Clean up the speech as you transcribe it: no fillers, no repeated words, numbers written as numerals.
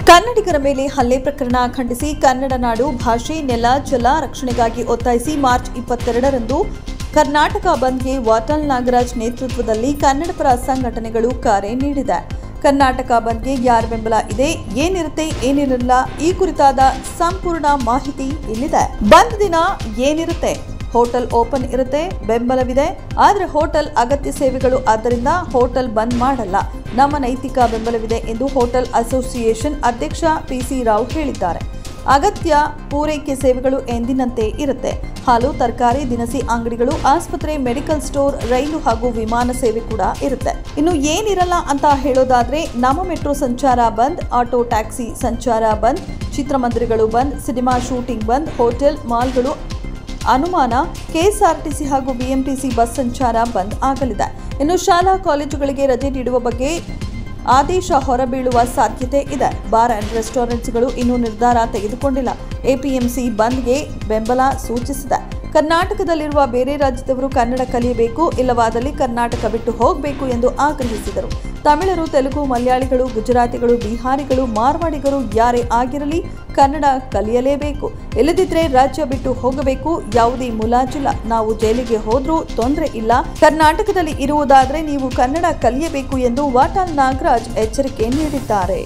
ಕನ್ನಡಿಗರ ಮೇಲೆ ಹಲ್ಲೆ ಪ್ರಕರಣ ಖಂಡಿಸಿ ಕನ್ನಡ ನಾಡು ಭಾಷೆ ನೆಲ ಜಲ ರಕ್ಷಣೆಗಾಗಿ ಒತ್ತಾಯಿಸಿ ಮಾರ್ಚ್ 22ರಂದು ಕರ್ನಾಟಕ ಬಂದ್ಗೆ ವಾಟಾಳ್ ನಾಗರಾಜ್ ನೇತೃತ್ವದಲ್ಲಿ ಕನ್ನಡಪರ ಸಂಘಟನೆಗಳು ಕರೆ ನೀಡಿದೆ. ಕರ್ನಾಟಕ ಬಂದ್ಗೆ ಯಾರ ಬೆಂಬಲ ಇದೆ, ಏನಿರುತ್ತೆ ಏನಿರಲ್ಲ ಈ ಕುರಿತಾದ ಸಂಪೂರ್ಣ ಮಾಹಿತಿ ಇಲ್ಲಿದೆ. ಬಂದ್ ದಿನ ಏನಿರುತ್ತೆ? ಹೋಟೆಲ್ ಓಪನ್ ಇರುತ್ತೆ, ಬೆಂಬಲವಿದೆ. ಆದರೆ ಹೋಟೆಲ್ ಅಗತ್ಯ ಸೇವೆಗಳು ಆದ್ದರಿಂದ ಹೋಟೆಲ್ ಬಂದ್ ಮಾಡಲ್ಲ. ನಮ್ಮ ನೈತಿಕ ಬೆಂಬಲವಿದೆ ಎಂದು ಹೋಟೆಲ್ ಅಸೋಸಿಯೇಷನ್ ಅಧ್ಯಕ್ಷ ಪಿಸಿ ರಾವ್ ಹೇಳಿದ್ದಾರೆ. ಅಗತ್ಯ ಪೂರೈಕೆ ಸೇವೆಗಳು ಎಂದಿನಂತೆ ಇರುತ್ತೆ. ಹಾಲು, ತರಕಾರಿ, ದಿನಸಿ ಅಂಗಡಿಗಳು, ಆಸ್ಪತ್ರೆ, ಮೆಡಿಕಲ್ ಸ್ಟೋರ್, ರೈಲು ಹಾಗೂ ವಿಮಾನ ಸೇವೆ ಕೂಡ ಇರುತ್ತೆ. ಇನ್ನು ಏನಿರಲ್ಲ ಅಂತ ಹೇಳೋದಾದ್ರೆ ನಮ್ಮ ಮೆಟ್ರೋ ಸಂಚಾರ ಬಂದ್, ಆಟೋ ಟ್ಯಾಕ್ಸಿ ಸಂಚಾರ ಬಂದ್, ಚಿತ್ರಮಂದಿರಗಳು ಬಂದ್, ಸಿನಿಮಾ ಶೂಟಿಂಗ್ ಬಂದ್, ಹೋಟೆಲ್, ಮಾಲ್ಗಳು ಅನುಮಾನ, ಕೆಎಸ್ಆರ್ಟಿಸಿ ಹಾಗೂ ಬಿಎಂಟಿಸಿ ಬಸ್ ಸಂಚಾರ ಬಂದ್ ಆಗಲಿದೆ. ಇನ್ನು ಶಾಲಾ ಕಾಲೇಜುಗಳಿಗೆ ರಜೆ ನೀಡುವ ಬಗ್ಗೆ ಆದೇಶ ಹೊರಬೀಳುವ ಸಾಧ್ಯತೆ ಇದೆ. ಬಾರ್ ಅಂಡ್ ರೆಸ್ಟೋರೆಂಟ್ಸ್ಗಳು ಇನ್ನೂ ನಿರ್ಧಾರ ತೆಗೆದುಕೊಂಡಿಲ್ಲ. ಎಪಿಎಂಸಿ ಬಂದ್ಗೆ ಬೆಂಬಲ ಸೂಚಿಸಿದೆ. ಕರ್ನಾಟಕದಲ್ಲಿರುವ ಬೇರೆ ರಾಜ್ಯದವರು ಕನ್ನಡ ಕಲಿಯಬೇಕು, ಇಲ್ಲವಾದಲ್ಲಿ ಕರ್ನಾಟಕ ಬಿಟ್ಟು ಹೋಗಬೇಕು ಎಂದು ಆಗ್ರಹಿಸಿದರು. ತಮಿಳರು, ತೆಲುಗು, ಮಲಯಾಳಿಗಳು, ಗುಜರಾತಿಗಳು, ಬಿಹಾರಿಗಳು, ಮಾರ್ವಾಡಿಗರು ಯಾರೇ ಆಗಿರಲಿ ಕನ್ನಡ ಕಲಿಯಲೇಬೇಕು. ಇಲ್ಲದಿದ್ರೆ ರಾಜ್ಯ ಬಿಟ್ಟು ಹೋಗಬೇಕು. ಯಾವುದೇ ಮುಲಾಜಿಲ್ಲ. ನಾವು ಜೈಲಿಗೆ ಹೋದ್ರೂ ತೊಂದರೆ ಇಲ್ಲ. ಕರ್ನಾಟಕದಲ್ಲಿ ಇರುವುದಾದ್ರೆ ನೀವು ಕನ್ನಡ ಕಲಿಯಬೇಕು ಎಂದು ವಾಟಾಳ್ ನಾಗರಾಜ್ ಎಚ್ಚರಿಕೆ ನೀಡಿದ್ದಾರೆ.